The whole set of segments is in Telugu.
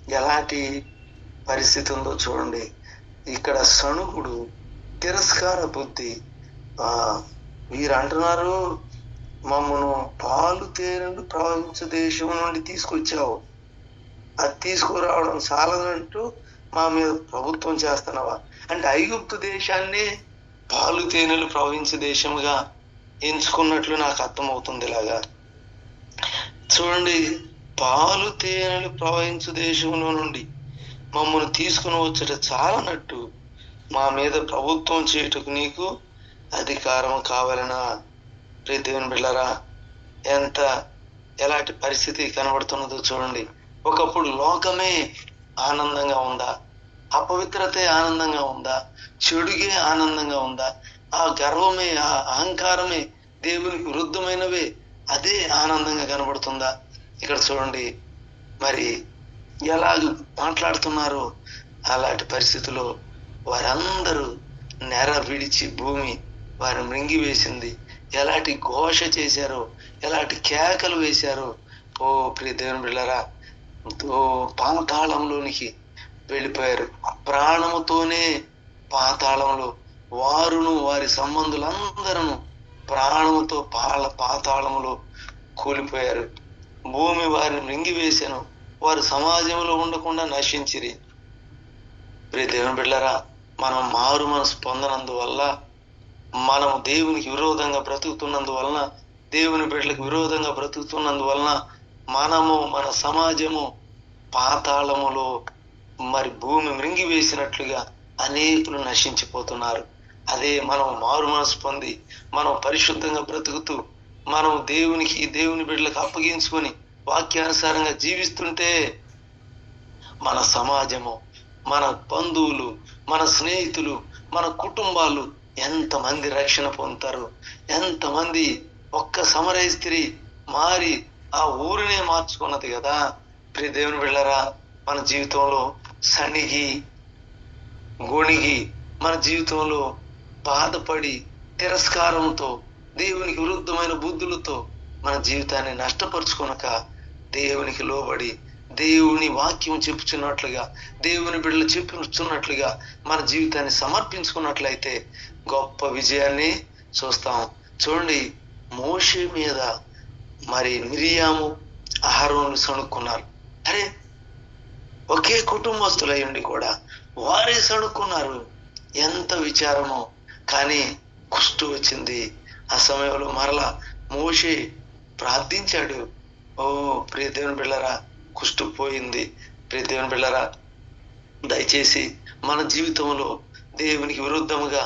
ఎలాంటి పరిస్థితి ఉందో చూడండి. ఇక్కడ సణుగుడు, తిరస్కార బుద్ధి. వీరు అంటున్నారు, మమ్మను పాలు తేనెలు ప్రవహించు దేశం నుండి తీసుకొచ్చావు, అది తీసుకురావడం చాలదంటూ మా మీద ప్రభుత్వం చేస్తున్నావా? అంటే ఐగుప్తు దేశాన్ని పాలు తేనెలు ప్రవహించే దేశంగా ఎంచుకున్నట్లు నాకు అర్థమవుతుంది. ఇలాగా చూడండి, పాలు తేనెలు ప్రవహించు దేశంలో నుండి మమ్మల్ని తీసుకుని వచ్చట చాలనట్టు మా మీద ప్రభుత్వం చేయుటకు నీకు అధికారం కావాలనా? ప్రియ దేవుని బిడ్డలారా, ఎలాంటి పరిస్థితి కనబడుతున్నదో చూడండి. ఒకప్పుడు లోకమే ఆనందంగా ఉందా? అపవిత్రతే ఆనందంగా ఉందా? చెడుగే ఆనందంగా ఉందా? ఆ గర్వమే, ఆ అహంకారమే, దేవునికి విరుద్ధమైనవే అదే ఆనందంగా కనబడుతుందా? ఇక్కడ చూడండి, మరి ఎలాగ మాట్లాడుతున్నారో అలాంటి పరిస్థితిలో వారందరూ నెర విడిచి భూమి వారిని మృంగివేసింది. ఎలాంటి ఘోష చేశారో, ఎలాంటి కేకలు వేశారో. ఓ ప్రియ దేవుని బిడ్డలారా, పాతాళంలోనికి వెళ్ళిపోయారు. ప్రాణముతోనే పాతాళంలో వారును వారి సంబంధులందరూ ప్రాణముతో పాతాళంలో కూలిపోయారు. భూమి వారిని మృంగివేశాను, వారు సమాజంలో ఉండకుండా నశించిరి. ప్రియ దేవుని బిడ్డలారా, మనం మారు మనసు పొందనందువల్ల, మనం దేవునికి విరోధంగా బ్రతుకుతున్నందువలన, దేవుని బిడ్డలకు విరోధంగా బ్రతుకుతున్నందువలన మనము, మన సమాజము పాతాళములో మరి భూమి మృంగివేసినట్లుగా అనేకులు నశించిపోతున్నారు. అదే మనం మారు మనసు పొంది, మనం పరిశుద్ధంగా బ్రతుకుతూ, మనం దేవుని బిడ్డలకు అప్పగించుకొని వాక్యానుసారంగా జీవిస్తుంటే మన సమాజము, మన బంధువులు, మన స్నేహితులు, మన కుటుంబాలు ఎంతమంది రక్షణ పొందుతారు. ఎంతమంది, ఒక్క సమరయ స్త్రీ మారి ఆ ఊరినే మార్చుకున్నది కదా. ప్రియ దేవుని బిడ్డలారా, మన జీవితంలో సణిగి గొణిగి, మన జీవితంలో బాధపడి, తిరస్కారంతో, దేవునికి విరుద్ధమైన బుద్ధులతో మన జీవితాన్ని నష్టపరుచుకొనక దేవునికి లోబడి, దేవుని వాక్యం చెప్పుచున్నట్లుగా, దేవుని బిడ్డలు చెప్పుచున్నట్లుగా మన జీవితాన్ని సమర్పించుకున్నట్లయితే గొప్ప విజయాన్ని చూస్తాం. చూడండి, మోషే మీద మరి మిరియాము, అహరోను సణుక్కున్నారు. అరే, ఒకే కుటుంబస్తులై ఉండి కూడా వారే సణుక్కున్నారు. ఎంత విచారమో. కానీ కుష్టు వచ్చింది. ఆ సమయంలో మరలా మోషే ప్రార్థించాడు. ఓ ప్రియ దేవుని బిడ్డలారా, కుష్టు పోయింది. ప్రియ దేవుని బిడ్డలారా, దయచేసి మన జీవితంలో దేవునికి విరుద్ధముగా,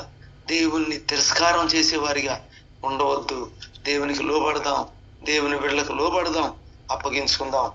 దేవుణ్ణి తిరస్కారం చేసేవారిగా ఉండవద్దు. దేవునికి లోబడదాం, దేవుని బిడ్డలకు లోబడదాం, అప్పగించుకుందాం.